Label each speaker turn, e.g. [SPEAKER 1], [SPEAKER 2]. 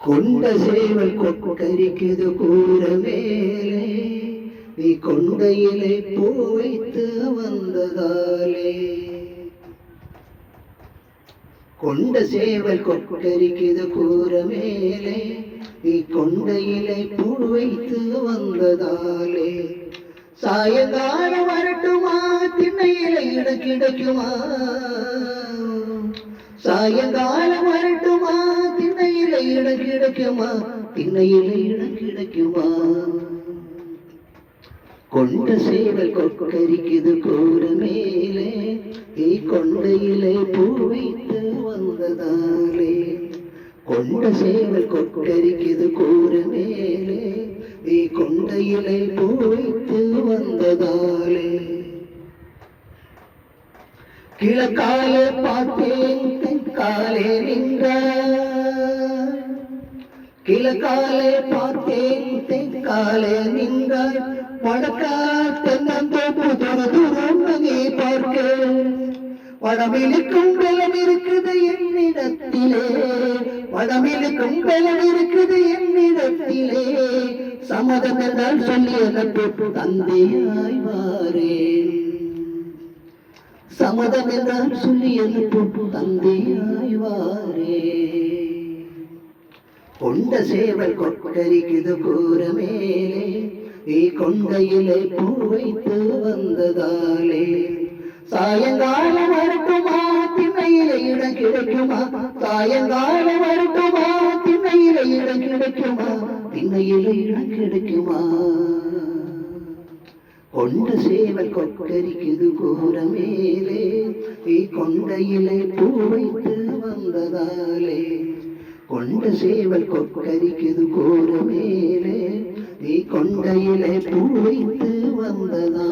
[SPEAKER 1] கொண்ட சேவல் கொக்கரிக்குது கூற மேலே, நீ கொண்டையிலே பூ வைத்து வந்ததாலே. கொண்ட சேவல் கொக்கரிக்குது கூற மேலே, நீ கொண்டையிலே பூ வைத்து வந்ததாலே. சாயங்காலம் வரட்டுமா திண்ணையில இட கிடைக்குமா, சாயங்காலம் வரட்டுமா திண்ணையில இட கிடைக்குமா, திண்ணையில இட கிடைக்குமா. கொண்ட சேவல் கொக்கரிக்குது கூற மேலே, நீ கொண்டையிலே பூ வைத்து வந்ததாலே. கொண்ட சேவல் கொக்கரிக்குது கூற மேலே, நீ கொண்டையிலே பூ வைத்து வந்ததாலே. கிழக்காலே பார்த்தேன் தெற்காலே நின்றாய், கிழக்காலே பார்த்தேன் தெற்காலே நின்றாய். வடக்காத்தோப்பு தூரம் நகை பார்க்க, வடமிலுக்கும் பலம் இருக்குது என்னிடத்திலே, வடமிலுக்கும் பலம் இருக்குது என்னிடத்திலே. சம்மதம் என்றால் சொல்லி எனக்கு தந்தையாய் வாரேன், சம்மதம் என்றால் சொல்லி எனக்கு தந்தையாய் வாரேன். கொண்ட சேவல் கொக்கரிக்குது கூற மேலே, நீ கொண்டையிலே பூ வைத்து வந்ததாலே. சாயங்காலம் வரட்டுமா திண்ணையில இட கிடைக்குமா, சாயங்காலம் வரட்டுமா திண்ணையில இட கிடைக்குமா, திண்ணையில இட கிடைக்குமா. கொண்ட சேவல் கொக்கரிக்குது கூற மேலே, நீ கொண்டையிலே பூ வைத்து வந்ததாலே. கொண்ட சேவல் கொக்கரிக்குது கூற மேலே, நீ கொண்டையிலே பூ வைத்து வந்ததாலே.